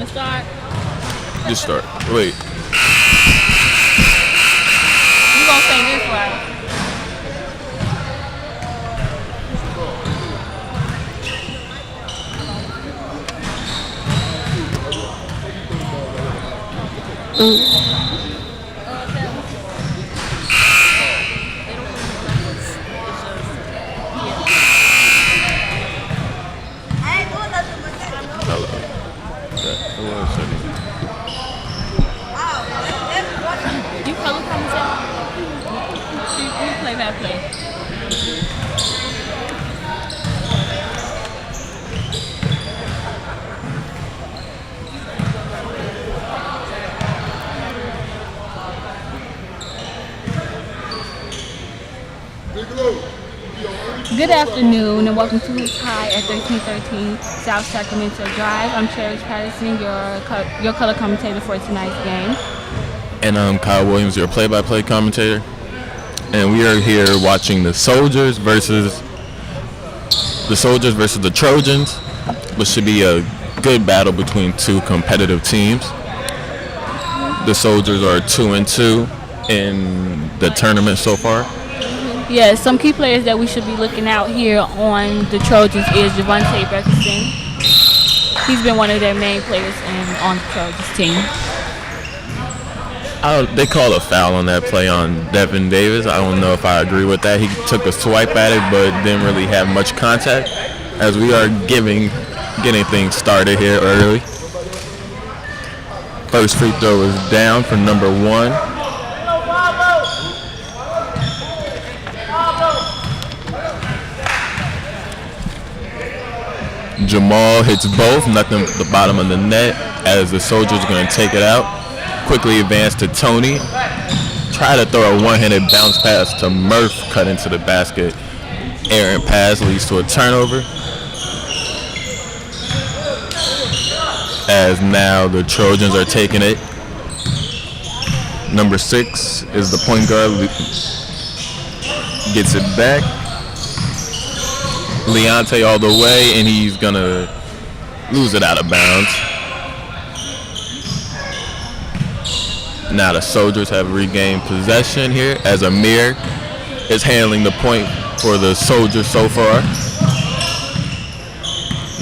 start? Just start. Wait. You gonna say this right? Hello. One second. You color commentate? You play that play. Good afternoon and welcome to HoopsHIGH at 1313 South Sacramento Drive. I'm Cherish Patterson, your color commentator for tonight's game. And I'm Kyle Williams, your play-by-play commentator. And we are here watching the Soldiers versus the Trojans, which should be a good battle between two competitive teams. The Soldiers are 2-2 in the tournament so far. Yeah, some key players that we should be looking out here on the Trojans is Javante Beckerson. He's been one of their main players on the Trojans team. They called a foul on that play on Devin Davis. I don't know if I agree with that. He took a swipe at it, but didn't really have much contact. As we are getting things started here early. First free throw is down for number 1. Jamal hits both, nothing but the bottom of the net as the Soldiers are going to take it out. Quickly advance to Tony. Try to throw a one-handed bounce pass to Murph, cut into the basket. Errant pass leads to a turnover. As now the Trojans are taking it. Number 6 is the point guard. Gets it back. Leonte all the way, and he's going to lose it out of bounds. Now the Soldiers have regained possession here as Amir is handling the point for the Soldiers so far.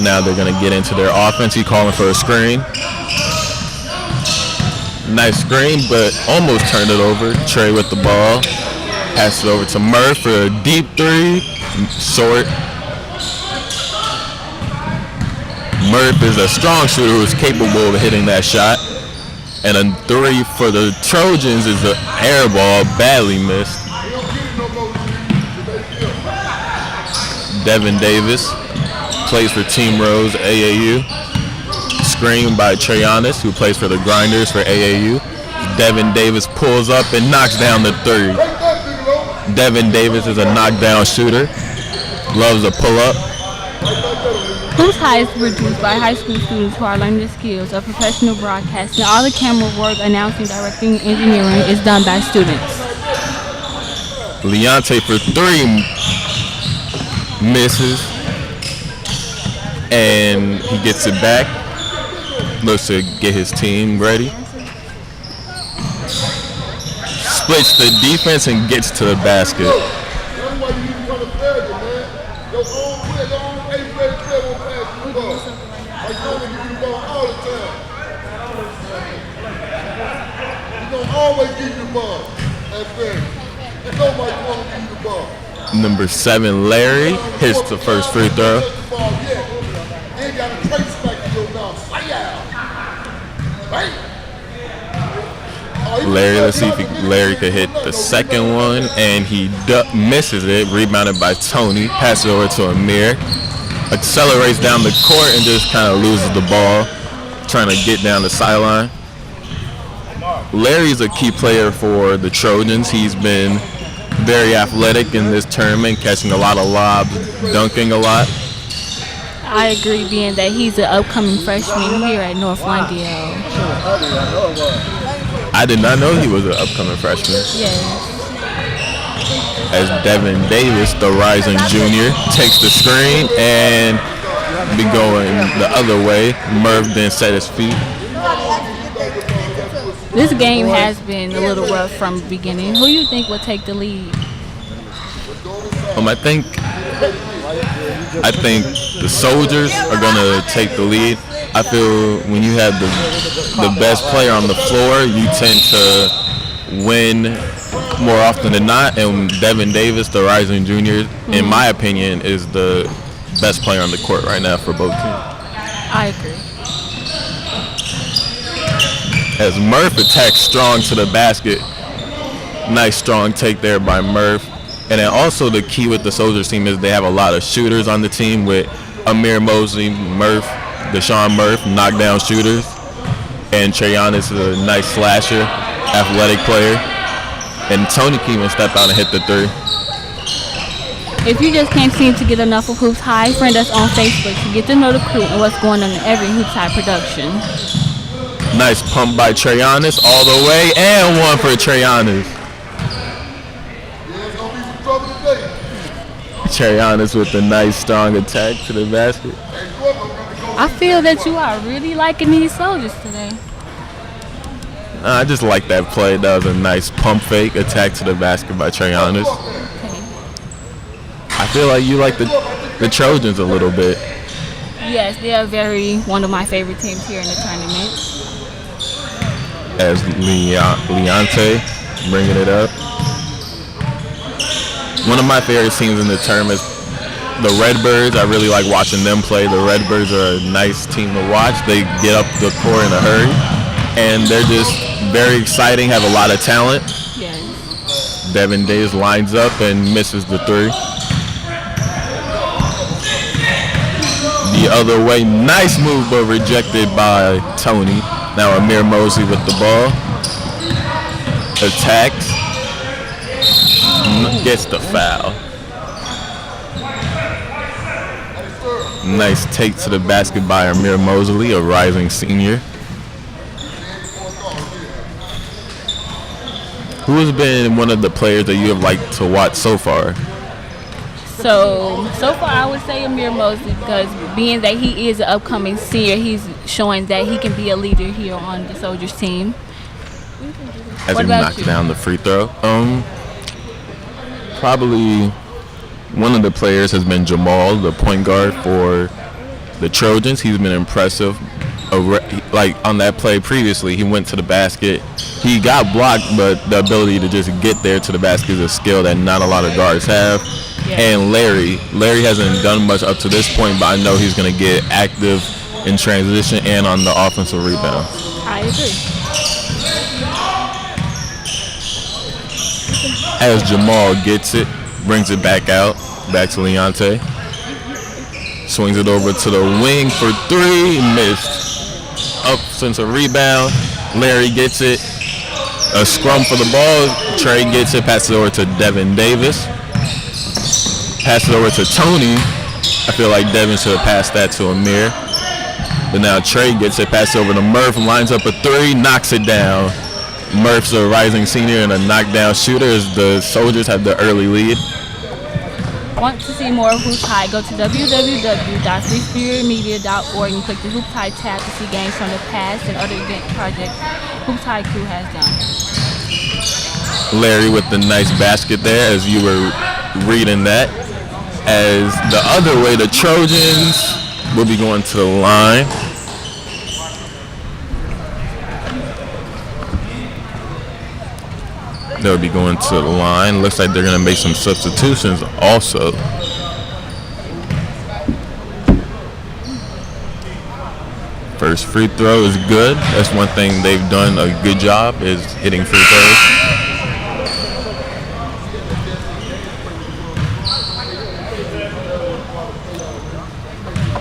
Now they're going to get into their offense. He's calling for a screen. Nice screen, but almost turned it over. Trey with the ball. Pass it over to Murph for a deep 3. Short. Murph is a strong shooter who is capable of hitting that shot. And a 3 for the Trojans is an air ball, badly missed. Devin Davis plays for Team Rose AAU. Screen by Trojans, who plays for the Grinders for AAU. Devin Davis pulls up and knocks down the 3. Devin Davis is a knockdown shooter. Loves a pull-up. HoopsHIGH is produced by high school students who are learning the skills of professional broadcasting. All the camera work, announcing, directing, engineering is done by students. Leonte for 3 misses, and he gets it back. Looks to get his team ready. Splits the defense and gets to the basket. Number 7, Larry, hits the first free throw. Larry, let's see if Larry could hit the second one, and he misses it. Rebounded by Tony. Pass it over to Amir. Accelerates down the court and just kind of loses the ball, trying to get down the sideline. Larry's a key player for the Trojans. He's been very athletic in this tournament, catching a lot of lobs, dunking a lot. I agree, being that he's an upcoming freshman here at North Londale. I did not know he was an upcoming freshman. Yes. As Devin Davis, the rising junior, takes the screen and be going the other way. Murph then set his feet. This game has been a little rough from the beginning. Who do you think will take the lead? I think the Soldiers are gonna take the lead. I feel when you have the best player on the floor, you tend to win more often than not. And Devin Davis, the rising junior, in my opinion, is the best player on the court right now for both teams. I agree. As Murph attacks strong to the basket, nice strong take there by Murph. And then also the key with the Soldiers team is they have a lot of shooters on the team with Amir Mosley, Murph, Deshaun Murph, knockdown shooters. And Trojans is a nice slasher, athletic player. And Tony can even step out and hit the three. If you just can't seem to get enough of Hoops High, friend us on Facebook to get to know the crew and what's going on in every Hoops High production. Nice pump by Trojans all the way, and one for Trojans. Trojans with a nice strong attack to the basket. I feel that you are really liking these Soldiers today. I just like that play. That was a nice pump fake attack to the basket by Trojans. Okay. I feel like you like the Trojans a little bit. Yes, they are one of my favorite teams here in the tournament. As Leonte bringing it up. One of my favorite teams in the tournament is the Redbirds. I really like watching them play. The Redbirds are a nice team to watch. They get up the court in a hurry, and they're just very exciting, have a lot of talent. Yes. Devin Davis lines up and misses the three. The other way, nice move, but rejected by Tony. Now Amir Mosley with the ball. Attacks. Gets the foul. Nice take to the basket by Amir Mosley, a rising senior. Who has been one of the players that you have liked to watch so far? So far I would say Amir Mosley, because being that he is an upcoming senior, he's showing that he can be a leader here on the Soldiers team. As he knocked down the free throw. Probably one of the players has been Jamal, the point guard for the Trojans. He's been impressive. Like on that play previously, he went to the basket. He got blocked, but the ability to just get there to the basket is a skill that not a lot of guards have. Yeah. And Larry hasn't done much up to this point, but I know he's going to get active in transition and on the offensive rebound. I agree. As Jamal gets it, brings it back out, back to Leonte. Swings it over to the wing for three, missed. Up since a rebound, Larry gets it. A scrum for the ball, Trey gets it, passes it over to Devin Davis. Passes it over to Tony. I feel like Devin should have passed that to Amir. But now Trey gets it, passes over to Murph, lines up a three, knocks it down. Murph's a rising senior and a knockdown shooter as the Soldiers have the early lead. Want to see more of Hoops High? Go to www.freespiritmedia.org and click the Hoops High tab to see games from the past and other event projects Hoops High crew has done. Larry with the nice basket there as you were reading that. As the other way, the Trojans will be going to the line. They'll be going to the line. Looks like they're going to make some substitutions also. First free throw is good. That's one thing they've done a good job, is hitting free throws.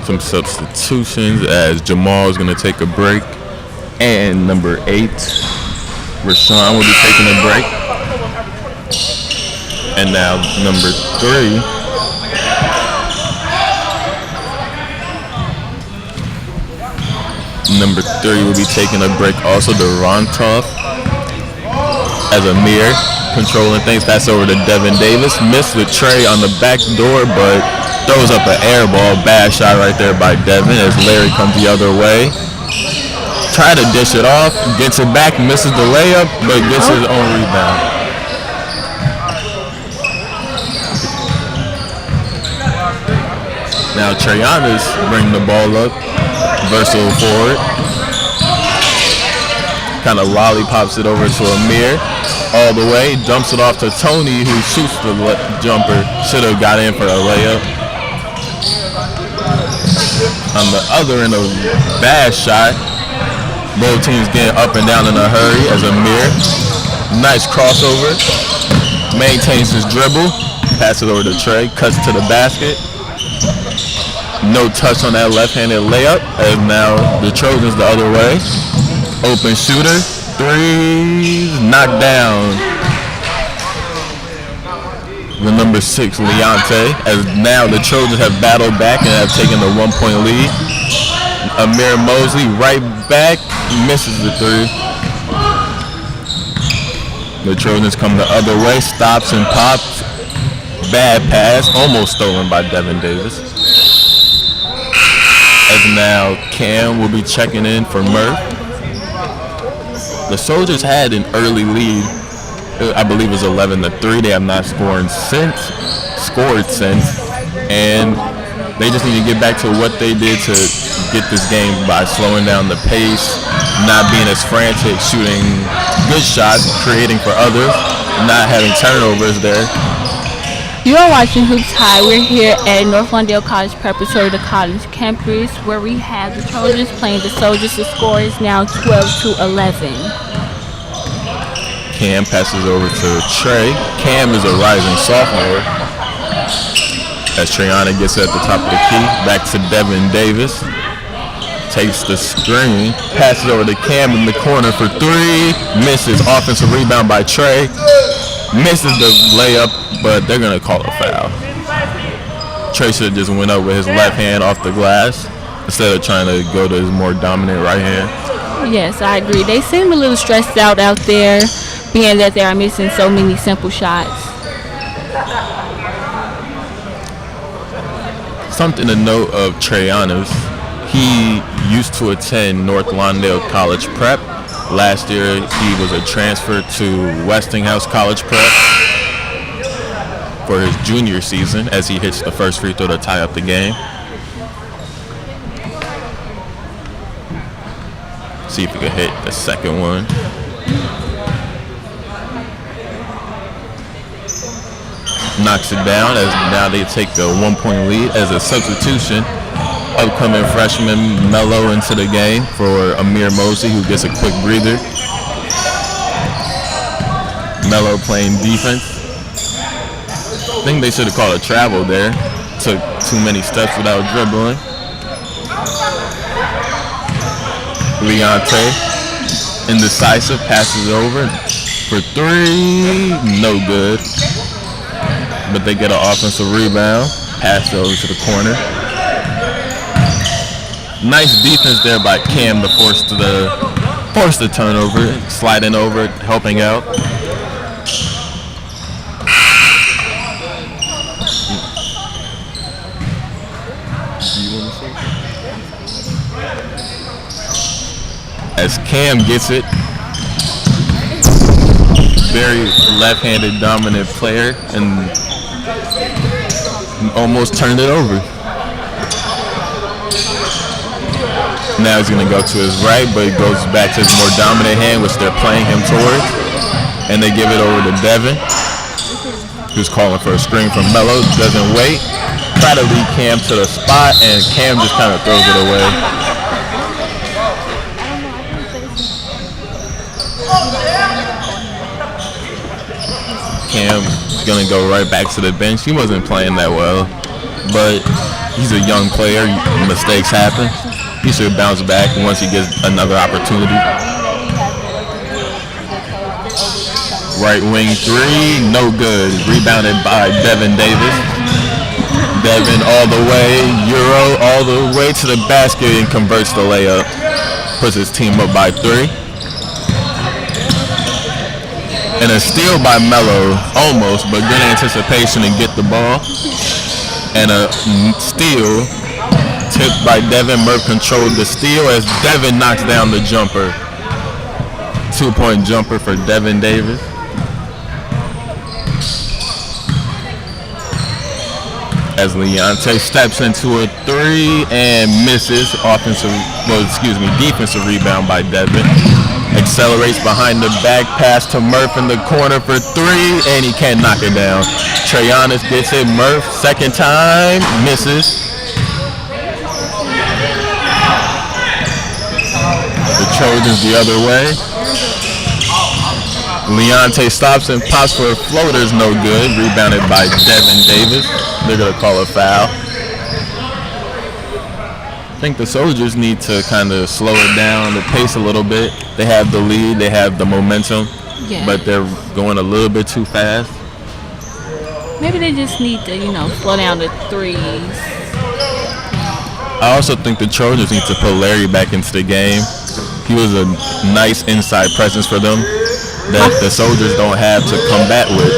Some substitutions as Jamal is going to take a break. And number 8, Rashawn will be taking a break. And now number 3. Number 3 will be taking a break also to Rontoff. As Amir controlling things, pass over to Devin Davis. Missed the tray on the back door, but Throws up an air ball. Bad shot right there by Devin as Larry comes the other way. Try to dish it off. Gets it back. Misses the layup, but gets his own rebound. Now Trojans bring the ball up. Versatile forward. Kind of lollipops it over to Amir. All the way. Dumps it off to Tony, who shoots the jumper. Should have got in for a layup. On the other end, a bad shot. Both teams getting up and down in a hurry as Amir. Nice crossover. Maintains his dribble. Passes it over to Trey. Cuts to the basket. No touch on that left-handed layup. And now the Trojans the other way. Open shooter. Three. Knocked down. The number 6, Leonte. As now the Trojans have battled back and have taken the 1-point lead. Amir Mosley right back. Misses the 3. The Trojans come the other way. Stops and pops. Bad pass. Almost stolen by Devin Davis. As now Cam will be checking in for Murph. The Soldiers had an early lead. I believe it was 11-3. They have not scored since. And they just need to get back to what they did to get this game by slowing down the pace, not being as frantic, shooting good shots, creating for others, not having turnovers there. You are watching Hoops High. We're here at North Lawndale College Preparatory, the college campus, where we have the Trojans playing the Soldiers. The score is now 12-11. Cam passes over to Trey. Cam is a rising sophomore. As Treyana gets at the top of the key, back to Devin Davis. Takes the screen, passes over to Cam in the corner for 3. Misses. Offensive rebound by Trey. Misses the layup, but they're going to call a foul. Trey should have just went up with his left hand off the glass instead of trying to go to his more dominant right hand. Yes, I agree. They seem a little stressed out there, being that they are missing so many simple shots. Something to note of Treyana's, he used to attend North Lawndale College Prep. Last year, he was a transfer to Westinghouse College Prep for his junior season as he hits the first free throw to tie up the game. See if he could hit the second one. Knocks it down as now they take the 1-point lead as a substitution. Upcoming freshman Mello into the game for Amir Mosley, who gets a quick breather. Mello playing defense. I think they should have called a travel there. Took too many steps without dribbling. Leonte, indecisive, passes over for 3. No good. But they get an offensive rebound. Pass over to the corner. Nice defense there by Cam to force the turnover, sliding over, helping out. As Cam gets it, very left-handed dominant player, and almost turned it over. Now he's going to go to his right, but he goes back to his more dominant hand, which they're playing him towards. And they give it over to Devin, who's calling for a screen from Mello. Doesn't wait. Try to lead Cam to the spot, and Cam just kind of throws it away. Cam's going to go right back to the bench. He wasn't playing that well, but he's a young player. Mistakes happen. He should bounce back once he gets another opportunity. Right wing 3, no good. Rebounded by Devin Davis. Devin all the way, Euro all the way to the basket and converts the layup. Puts his team up by 3. And a steal by Mello, almost, but good anticipation and get the ball. And a steal tipped by Devin. Murph controlled the steal as Devin knocks down the jumper. 2-point jumper for Devin Davis. As Leonte steps into a three and misses. Defensive rebound by Devin. Accelerates behind the back, pass to Murph in the corner for three, and he can't knock it down. Trojans gets it. Murph, second time, misses. The Trojans the other way. Leonte stops and pops for a floater, is no good. Rebounded by Devin Davis. They're going to call a foul. I think the Soldiers need to kind of slow it down, the pace a little bit. They have the lead, they have the momentum, but they're going a little bit too fast. Maybe they just need to, slow down the threes. I also think the Trojans need to put Larry back into the game. He was a nice inside presence for them that the Soldiers don't have to combat with.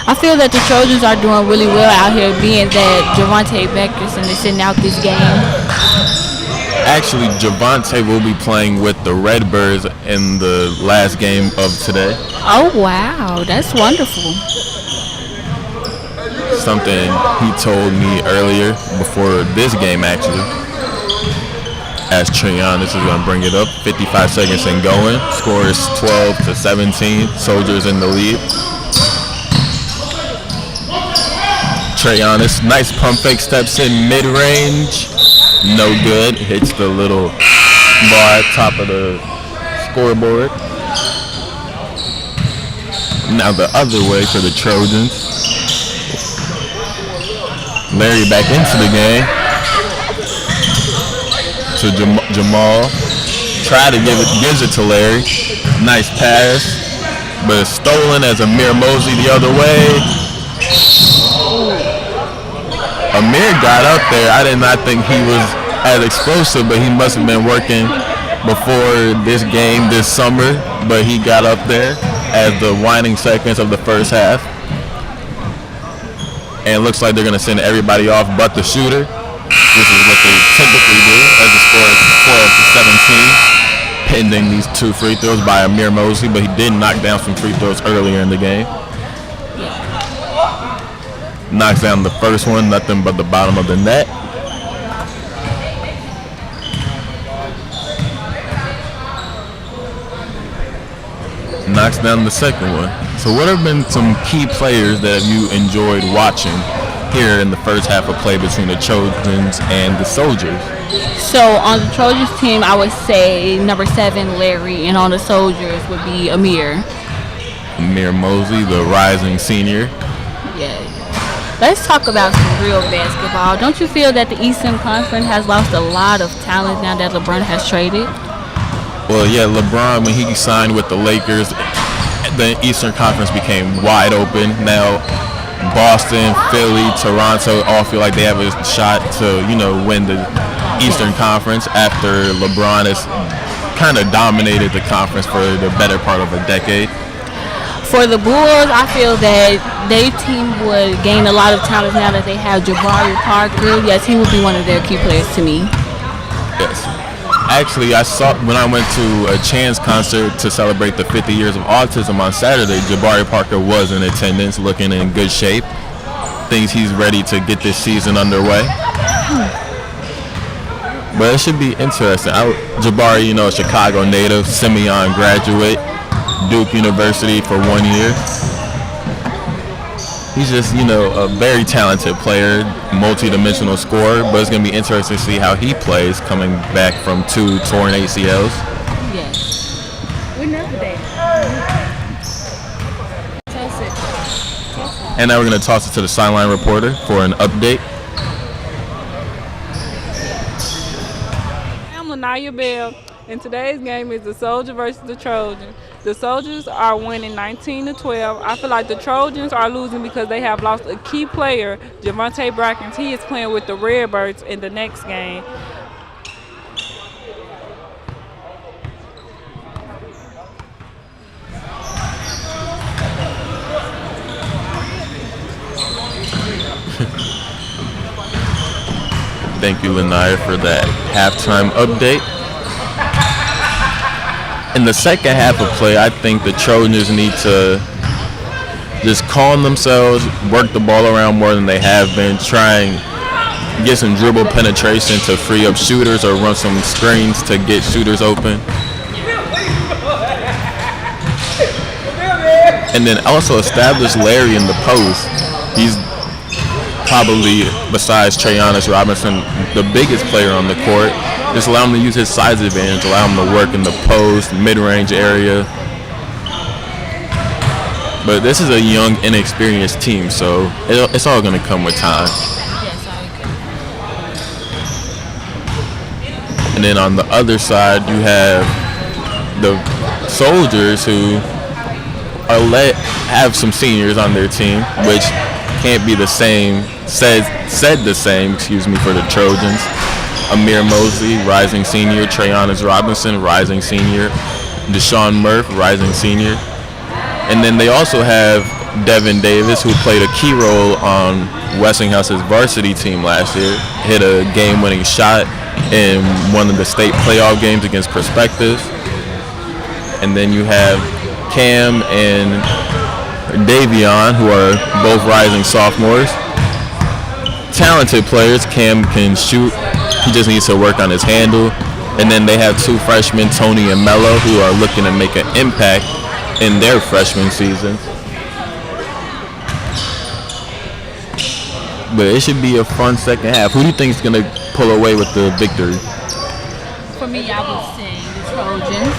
I feel that the Trojans are doing really well out here, being that Javonte Beckerson is sitting out this game. Actually, Javonte will be playing with the Redbirds in the last game of today. Oh, wow. That's wonderful. Something he told me earlier before this game, actually. As Trojans is going to bring it up. 55 seconds and going. Score is 12-17. Soldiers in the lead. Trojans, nice pump fake, steps in mid-range. No good. Hits the little bar top of the scoreboard. Now the other way for the Trojans. Larry back into the game. To Jamal. Gives it to Larry. Nice pass. But it's stolen as Amir Mosley the other way. Amir got up there. I did not think he was as explosive, but he must have been working before this game this summer. But he got up there as the winding seconds of the first half. And it looks like they're going to send everybody off but the shooter, which is what they typically do, as the score is 12-17, pending these two free throws by Amir Mosley, but he did knock down some free throws earlier in the game. Knocks down the first one, nothing but the bottom of the net. Knocks down the second one. So what have been some key players that you enjoyed watching here in the first half of play between the Trojans and the Soldiers? So on the Trojans team, I would say number 7, Larry, and on the Soldiers would be Amir. Amir Mosley, the rising senior. Yeah. Let's talk about some real basketball. Don't you feel that the Eastern Conference has lost a lot of talent now that LeBron has traded? Well, yeah, LeBron, when he signed with the Lakers, the Eastern Conference became wide open. Now, Boston, Philly, Toronto all feel like they have a shot to, win the Eastern Conference after LeBron has kind of dominated the conference for the better part of a decade. For the Bulls, I feel that their team would gain a lot of talent now that they have Jabari Parker. Yes, he would be one of their key players to me. Yes. Actually, I saw when I went to a Chance concert to celebrate the 50 years of autism on Saturday, Jabari Parker was in attendance, looking in good shape. Thinks he's ready to get this season underway. But it should be interesting. Jabari, a Chicago native, Simeon graduate, Duke University for 1 year. He's just, a very talented player, multi-dimensional scorer, but it's going to be interesting to see how he plays coming back from 2 torn ACLs. Yes. We're never there. And now we're going to toss it to the sideline reporter for an update. I'm Lanaya Bell, and today's game is the Soldier versus the Trojans. The Soldiers are winning 19-12. I feel like the Trojans are losing because they have lost a key player, Javonte Brackens. He is playing with the Redbirds in the next game. Thank you, Lanaya, for that halftime update. In the second half of play, I think the Trojans need to just calm themselves, work the ball around more than they have been, try and get some dribble penetration to free up shooters or run some screens to get shooters open. And then also establish Larry in the post. He's probably, besides Trojans Robinson, the biggest player on the court. Just allow him to use his size advantage, allow him to work in the post, mid-range area. But this is a young, inexperienced team, so it's all going to come with time. Yes, I agree. And then on the other side, you have the Soldiers, who have some seniors on their team, which can't be the same, said the same, for the Trojans. Amir Mosley, rising senior. Trojans Robinson, rising senior. Deshaun Murph, rising senior. And then they also have Devin Davis, who played a key role on Westinghouse's varsity team last year. Hit a game-winning shot in one of the state playoff games against Prospective. And then you have Cam and Davion, who are both rising sophomores. Talented players. Cam can shoot. He just needs to work on his handle. And then they have two freshmen, Tony and Mello, who are looking to make an impact in their freshman season. But it should be a fun second half. Who do you think is going to pull away with the victory? For me, I would say the Trojans.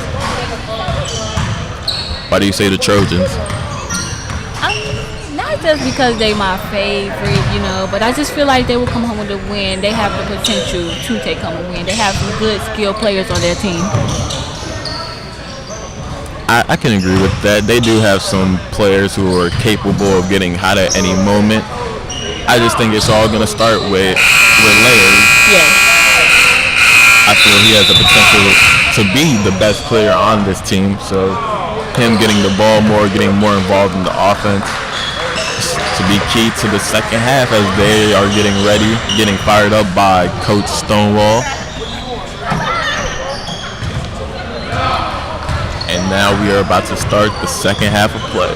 Why do you say the Trojans? Not just because they my favorite, but I just feel like they will come home with a win. They have the potential to take home a win. They have some good, skilled players on their team. I can agree with that. They do have some players who are capable of getting hot at any moment. I just think it's all going to start with Larry. Yes. I feel he has the potential to be the best player on this team. So him getting the ball more, getting more involved in the offense, to be key to the second half as they are getting ready, getting fired up by Coach Stonewall. And now we are about to start the second half of play.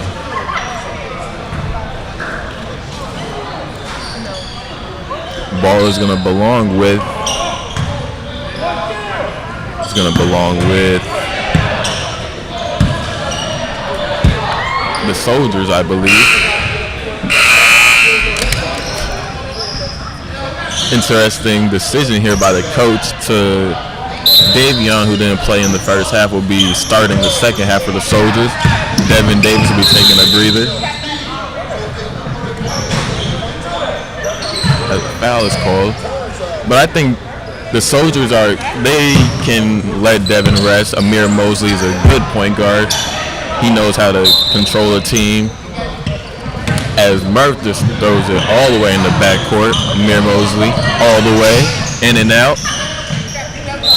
Ball is going to belong with the Soldiers, I believe. Interesting decision here by the coach to Davion, who didn't play in the first half, will be starting the second half for the Soldiers. Devin Davis will be taking a breather. A foul is called. But I think the Soldiers they can let Devin rest. Amir Mosley is a good point guard. He knows how to control a team. As Murph just throws it all the way in the backcourt. Amir Mosley all the way, in and out.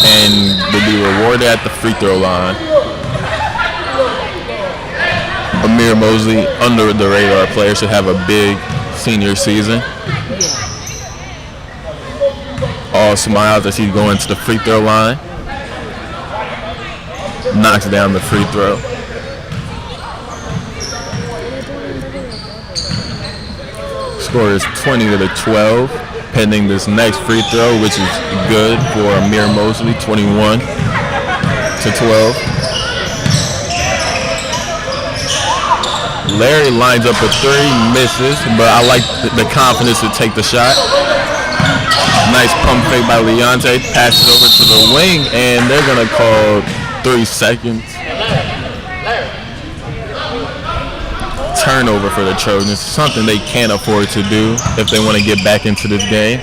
And will be rewarded at the free throw line. Amir Mosley, under the radar player, should have a big senior season. All smiles as he's going to the free throw line. Knocks down the free throw. Score is 20-12. Pending this next free throw, which is good for Amir Mosley, 21-12. Larry lines up a three, misses, but I like the confidence to take the shot. Nice pump fake by Leonte, passes over to the wing, and they're going to call 3 seconds. Turnover for the Trojans, something they can't afford to do if they want to get back into this game,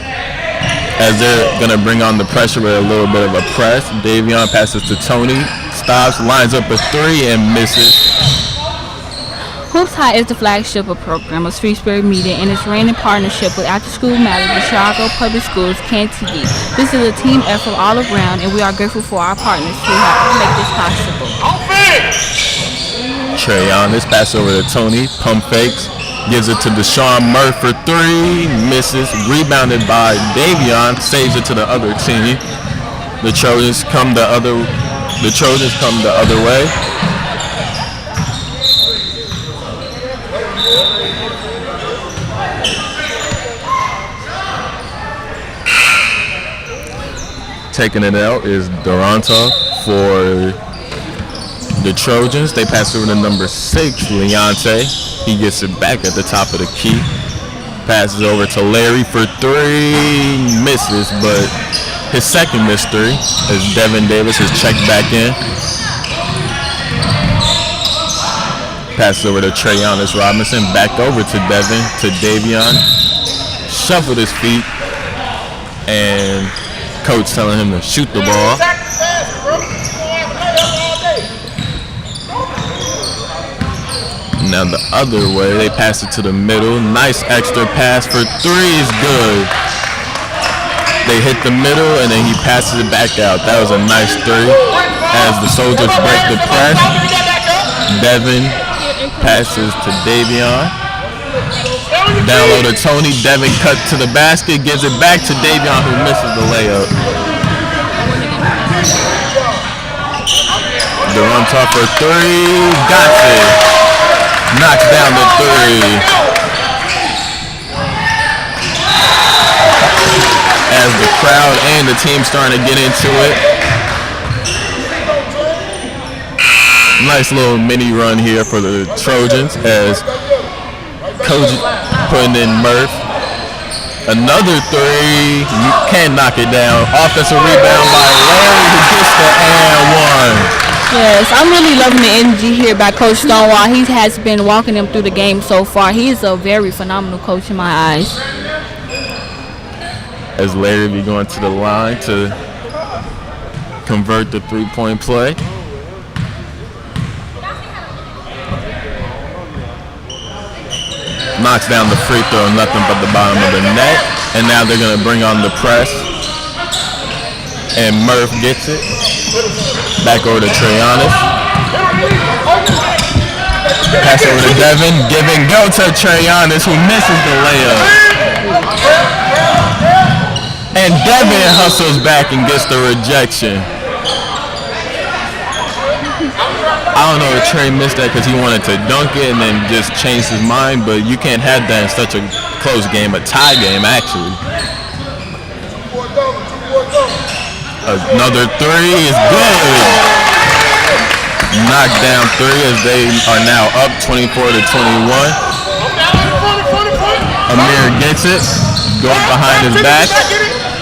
as they're going to bring on the pressure with a little bit of a press. Davion passes to Tony, stops, lines up a three, and misses. Hoops High is the flagship of program of Street Spirit Media and is ran in partnership with After School Matters, the Chicago Public Schools, CAN-TV. This is a team effort all around, and we are grateful for our partners who help make this possible. Trojans pass over to Tony, pump fakes, Gives it to Deshaun Murph for three. Misses. Rebounded by Davion. Saves it to the other team. The Trojans come the other way. Taking it out is Durantov for the Trojans. They pass over to number 6, Leonte. He gets it back at the top of the key. Passes over to Larry for three. Misses, but his second missed three as Devin Davis is checked back in. Passes over to Trayanis Robinson. Back over to Devin, to Davion. Shuffled his feet. And coach telling him to shoot the ball. Now the other way, they pass it to the middle. Nice extra pass for three is good. They hit the middle and then he passes it back out. That was a nice three. As the Soldiers break the press, Devin passes to Davion. Down low to Tony. Devin cut to the basket, gives it back to Davion who misses the layup. Durantov for three. Got it. Knocks down the three. As the crowd and the team starting to get into it. Nice little mini run here for the Trojans as coach putting in Murph. Another three. You can't knock it down. Offensive rebound by Larry who gets the and one. Yes, I'm really loving the energy here by Coach Stonewall. He has been walking them through the game so far. He is a very phenomenal coach in my eyes. As Larry be going to the line to convert the three-point play. Knocks down the free throw, nothing but the bottom of the net. And now they're going to bring on the press. And Murph gets it. Back over to Trayanis. Pass over to Devin. Give and go to Trayanis who misses the layup. And Devin hustles back and gets the rejection. I don't know if Trey missed that because he wanted to dunk it and then just changed his mind, but you can't have that in such a close game, a tie game actually. Another three is good. Knocked down three as they are now up 24 to 21. Amir gets it, goes behind his back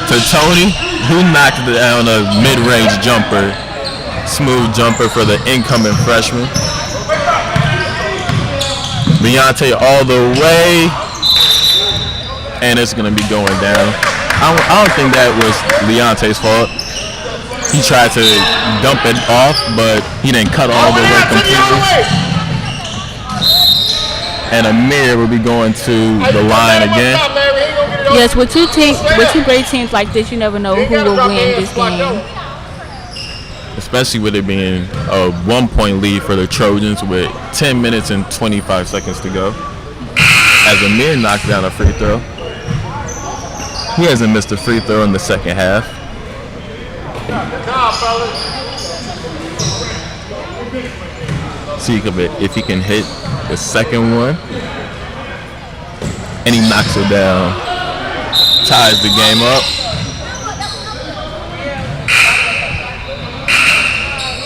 to Tony, who knocked down a mid-range jumper. Smooth jumper for the incoming freshman. Leonte all the way. And it's going to be going down. I don't think that was Leonte's fault. He tried to dump it off, but he didn't cut all the way completely. And Amir will be going to the line again. Yes, with two great teams like this, you never know who will win this game. Especially with it being a 1-point lead for the Trojans with 10 minutes and 25 seconds to go. As Amir knocks down a free throw. He hasn't missed a free throw in the second half. See if he can hit the second one. And he knocks it down. Ties the game up.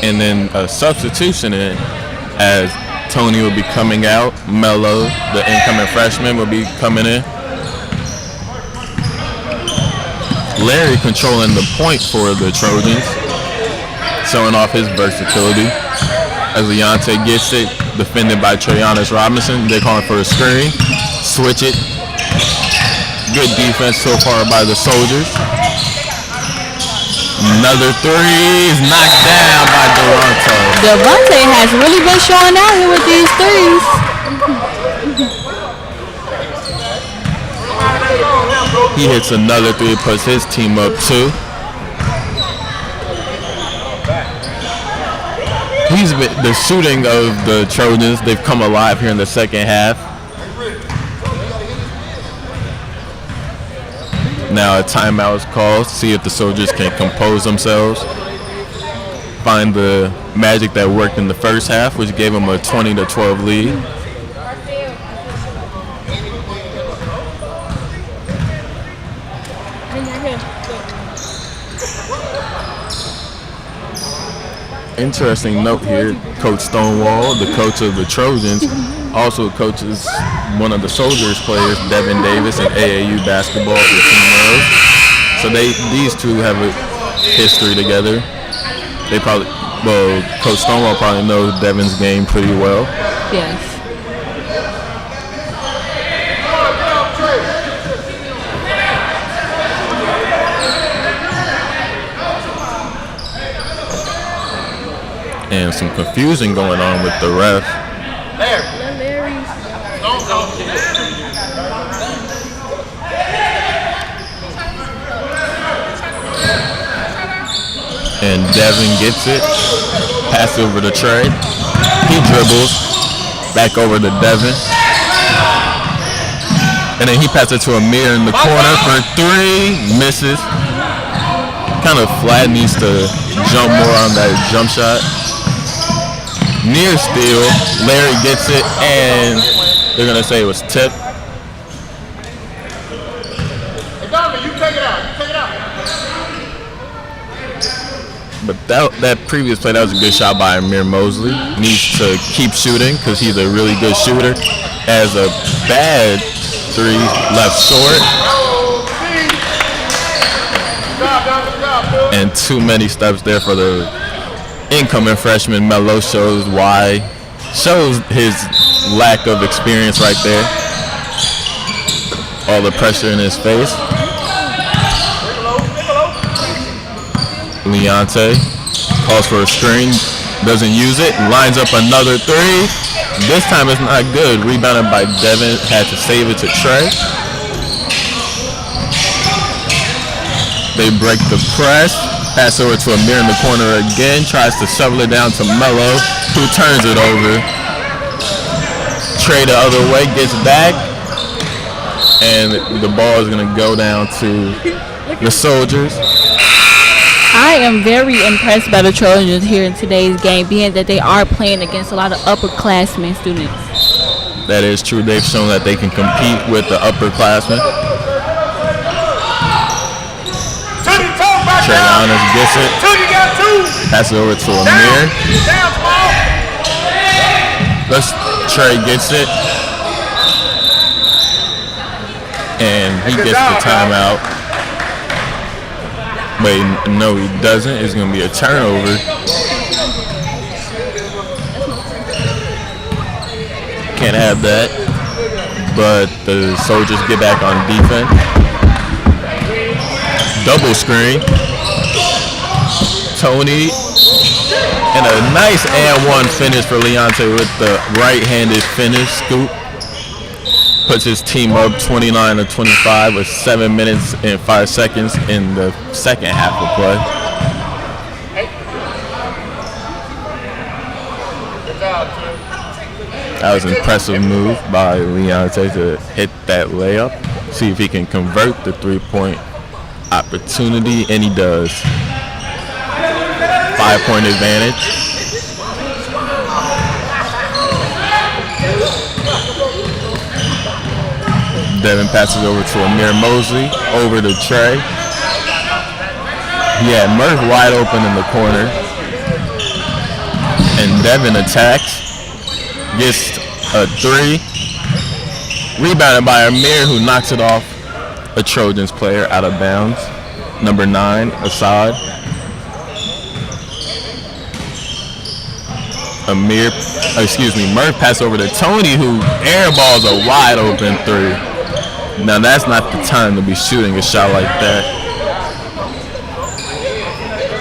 And then a substitution in as Tony will be coming out. Mello, the incoming freshman, will be coming in. Larry controlling the point for the Trojans, showing off his versatility. As Leonte gets it, defended by Trayanis Robinson. They're calling for a screen. Switch it. Good defense so far by the Soldiers. Another three is knocked down by Duranto. Devontae has really been showing out here with these threes. He hits another three, puts his team up too. The shooting of the Trojans, they've come alive here in the second half. Now a timeout is called. See if the Soldiers can compose themselves. Find the magic that worked in the first half, which gave them a 20-12 lead. Interesting note here, Coach Stonewall, the coach of the Trojans, also coaches one of the Soldiers players, Devin Davis, in AAU basketball for Team Rose. So these two have a history together. They probably, Coach Stonewall probably knows Devin's game pretty well. Yes. And some confusion going on with the ref. And Devin gets it. Pass over to Trey. He dribbles. Back over to Devin. And then he passes it to Amir in the corner for 3. Misses. Kind of flat, needs to jump more on that jump shot. Near steal, Larry gets it, and they're gonna say it was tipped. Hey Donovan, you take it out. But that previous play, that was a good shot by Amir Mosley. Needs to keep shooting because he's a really good shooter. Has a bad 3 left short. And too many steps there for the incoming freshman. Melo shows his lack of experience right there. All the pressure in his face. Leonte calls for a screen, doesn't use it, lines up another 3. This time it's not good. Rebounded by Devin, had to save it to Trey. They break the press. Pass over to Amir in the corner again. Tries to shovel it down to Melo, who turns it over. Trey the other way, gets back. And the ball is going to go down to the Soldiers. I am very impressed by the Trojans here in today's game, being that they are playing against a lot of upperclassmen students. That is true. They've shown that they can compete with the upperclassmen. Trojans gets it. Pass it over to Amir. Trey gets it. And he gets the timeout. Wait, no, he doesn't. It's going to be a turnover. Can't have that. But the Soldiers get back on defense. Double screen. Tony. And a nice and 1 finish for Leonte with the right-handed finish scoop. Puts his team up 29-25 with 7 minutes and 5 seconds in the second half of play. That was an impressive move by Leonte to hit that layup. See if he can convert the 3-point opportunity, and he does. 5-point advantage. Devin passes over to Amir Mosley, over to Trey. He had Murph wide open in the corner. And Devin attacks. Gets a 3. Rebounded by Amir, who knocks it off a Trojans player out of bounds. Number 9, Assad. Murph passed over to Tony, who airballs a wide open 3. Now that's not the time to be shooting a shot like that.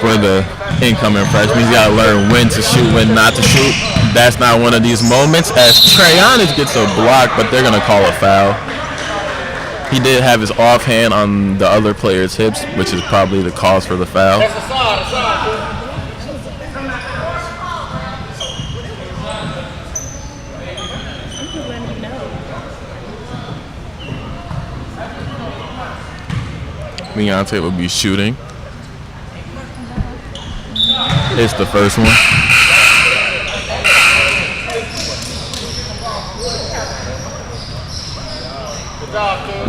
For the incoming freshman, he's got to learn when to shoot, when not to shoot. That's not one of these moments, as Trojans gets a block, but they're going to call a foul. He did have his offhand on the other player's hips, which is probably the cause for the foul. Leonte will be shooting. It's the first one.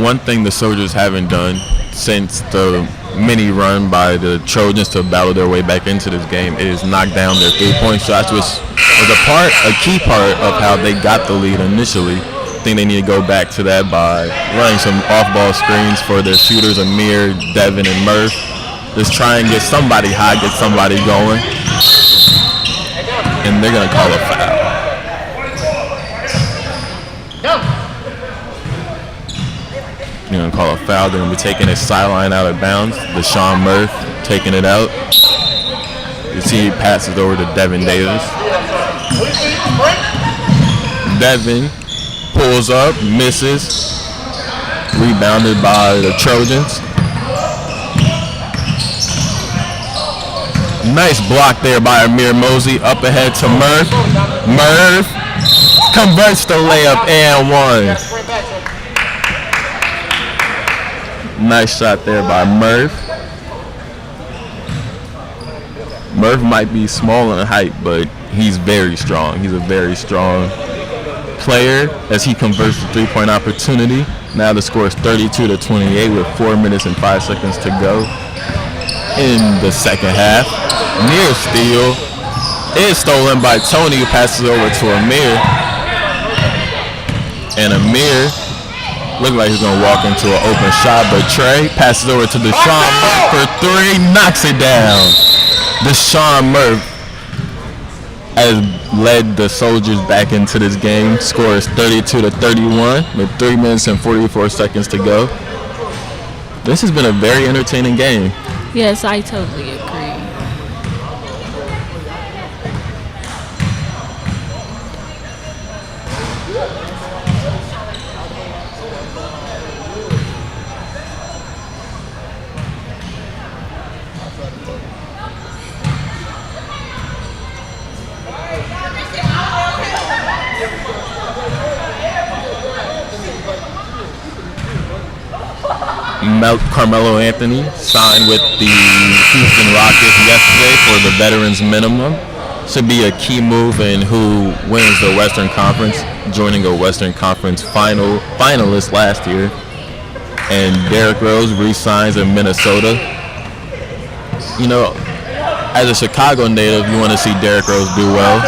One thing the Soldiers haven't done since the mini run by the Trojans to battle their way back into this game is knock down their three-point shots, which was a key part of how they got the lead initially. I think they need to go back to that by running some off-ball screens for their shooters, Amir, Devin, and Murph. Just try and get somebody hot, get somebody going. And they're going to call a foul. They're going to call a foul. They're going to be taking a sideline out of bounds. Deshaun Murph taking it out. You see he passes over to Devin Davis. Devin pulls up, misses. Rebounded by the Trojans. Nice block there by Amir Mosey. Up ahead to Murph. Murph converts the layup and one. Nice shot there by Murph. Murph might be small in height, but he's very strong. He's a very strong player as he converts the three-point opportunity. Now the score is 32-28 with 4 minutes and 5 seconds to go in the second half. Near steal is stolen by Tony, who passes over to Amir. And Amir looked like he's going to walk into an open shot, but Trey passes over to Deshaun Murph for three, knocks it down. Deshaun Murph has led the Soldiers back into this game. Score is 32-31 with 3 minutes and 44 seconds to go. This has been a very entertaining game. Yes, I totally agree. Carmelo Anthony signed with the Houston Rockets yesterday for the veterans minimum. Should be a key move in who wins the Western Conference, joining a Western Conference finalist last year. And Derrick Rose re-signs in Minnesota. You know, as a Chicago native, you want to see Derrick Rose do well.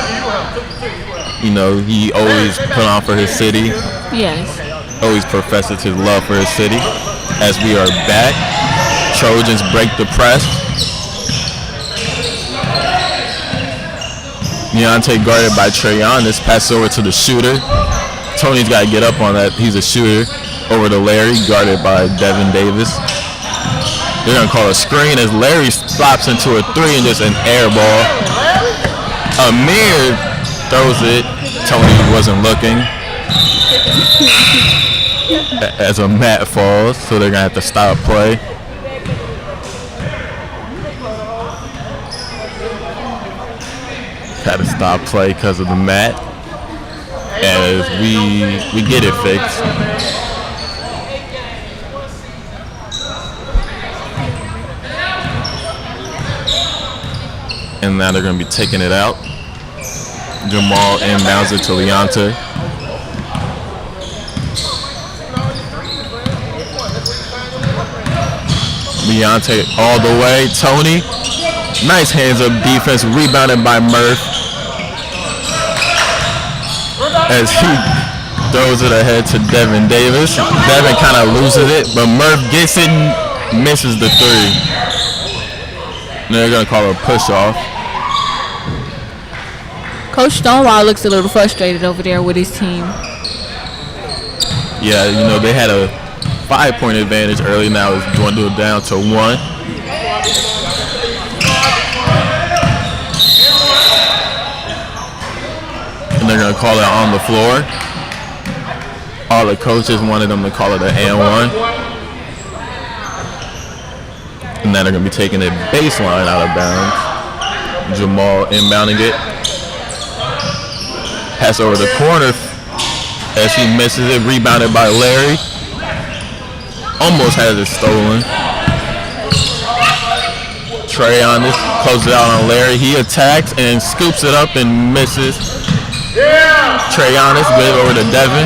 You know, he always put on for his city. Yes. Always professes his love for his city. As we are back, Trojans break the press. Leonte guarded by Trojans, passes over to the shooter. Tony's got to get up on that. He's a shooter. Over to Larry, guarded by Devin Davis. They're going to call a screen as Larry stops into a three and just an air ball. Amir throws it. Tony wasn't looking. As a mat falls, so they're going to have to stop play. Had to stop play because of the mat. As we get it fixed. And now they're going to be taking it out. Jamal inbounds it to Leonte. Leonte all the way. Tony. Nice hands-up defense. Rebounded by Murph. As he throws it ahead to Devin Davis. Devin kind of loses it, but Murph gets it and misses the three. And they're going to call it a push-off. Coach Stonewall looks a little frustrated over there with his team. Yeah, you know, they had a 5-point advantage early. Now it's dwindled down to 1. And they're going to call it on the floor. All the coaches wanted them to call it an and 1. And now they're going to be taking a baseline out of bounds. Jamal inbounding it. Pass over the corner as he misses it. Rebounded by Larry. Almost has it stolen. Trojans, closes it out on Larry. He attacks and scoops it up and misses. Trojans give it over to Devin.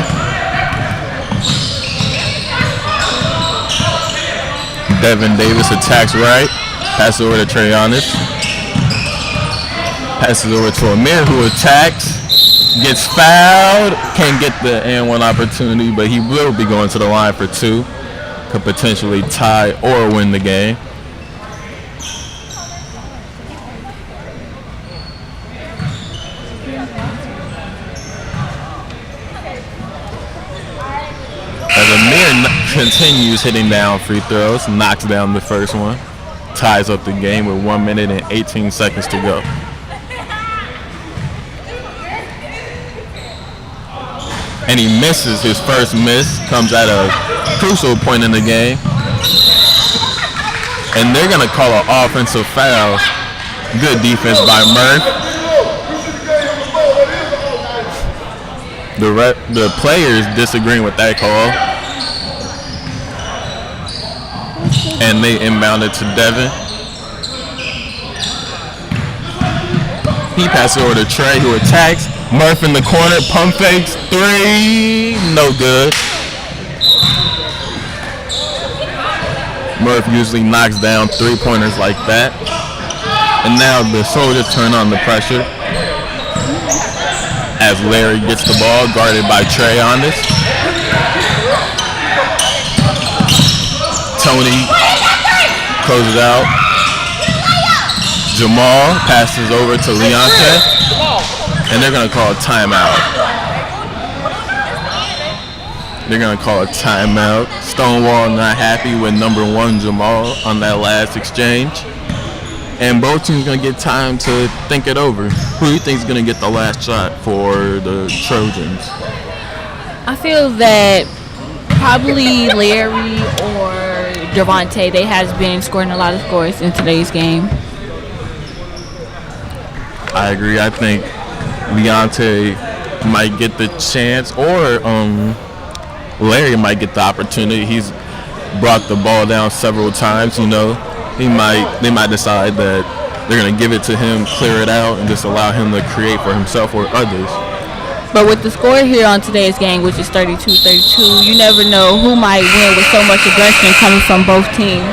Devin Davis attacks right. Passes over to Trojans. Passes over to Amir, who attacks. Gets fouled. Can't get the and one opportunity, but he will be going to the line for two. Could potentially tie or win the game. As Amir continues hitting down free throws, knocks down the first one, ties up the game with 1 minute and 18 seconds to go. And he misses his first miss, comes at a crucial point in the game. And they're going to call an offensive foul. Good defense by Murph. The players disagreeing with that call. And they inbounded to Devin. He passes over to Trey, who attacks. Murph in the corner, pump fakes, three, no good. Murph usually knocks down three-pointers like that. And now the Soldiers turn on the pressure as Larry gets the ball, guarded by Trey on this. Tony closes out. Jamal passes over to Leonte. And they're going to call a timeout. They're going to call a timeout. Stonewall not happy with number one Jamal on that last exchange. And both teams going to get time to think it over. Who do you think is going to get the last shot for the Trojans? I feel that probably Larry or Javonte. They has been scoring a lot of scores in today's game. I agree. I think Leonte might get the chance, or Larry might get the opportunity. He's brought the ball down several times. You know, they might decide that they're going to give it to him, clear it out, and just allow him to create for himself or others. But with the score here on today's game, which is 32-32, you never know who might win with so much aggression coming from both teams.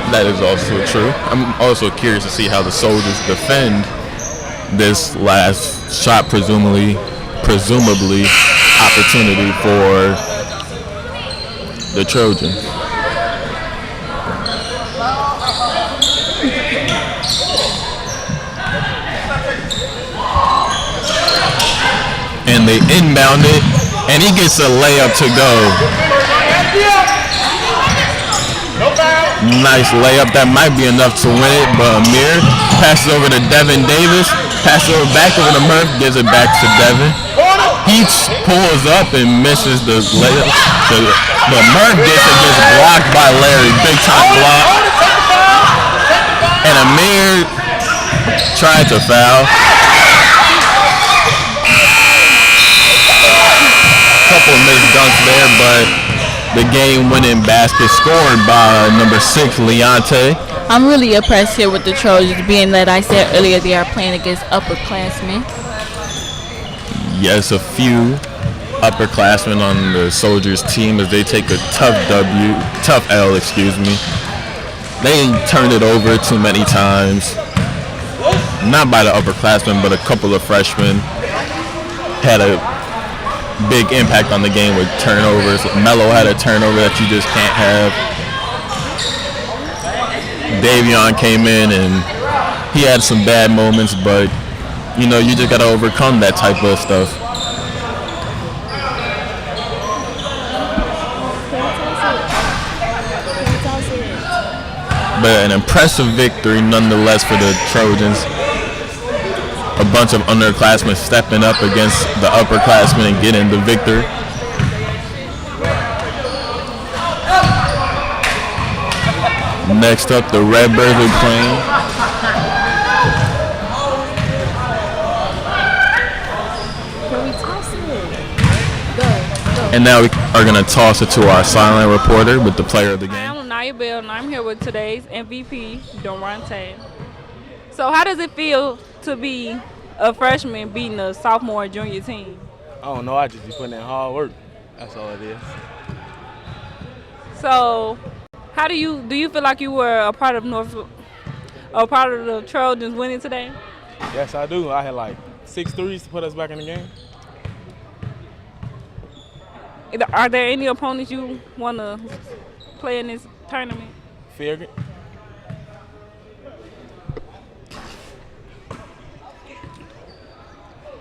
That is also true. I'm also curious to see how the Soldiers defend this last shot, presumably opportunity for the Trojans. And they inbound it, and he gets a layup to go. Nice layup. That might be enough to win it, but Amir passes over to Devin Davis, passes over back over to Murph, gives it back to Devin. He pulls up and misses the layup. But Murph gets blocked by Larry. Big time block. And Amir tried to foul. Couple of missed dunks there, but the game-winning basket scored by number 6, Leonte. I'm really impressed here with the Trojans, being that I said earlier they are playing against upperclassmen. Yes, a few upperclassmen on the Soldiers team as they take a tough L. They turned it over too many times. Not by the upperclassmen, but a couple of freshmen had a big impact on the game with turnovers. Melo had a turnover that you just can't have. Davion came in and he had some bad moments, but you know, you just got to overcome that type of stuff. But an impressive victory nonetheless for the Trojans. A bunch of underclassmen stepping up against the upperclassmen and getting the victory. Next up, the Redbirds are playing. And now we are going to toss it to our silent reporter with the player of the game. Bell, and I'm here with today's MVP, Durante. So how does it feel to be a freshman beating a sophomore and junior team? I don't know. I just be putting in hard work. That's all it is. So how do you feel like you were a part of the Trojans winning today? Yes, I do. I had like 6 threes to put us back in the game. Are there any opponents you want to play in this tournament? Figured.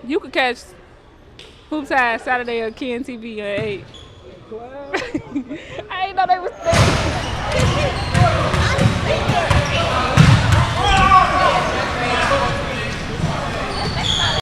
You could catch Hoops High Saturday on KNTV at 8. I didn't know they was there.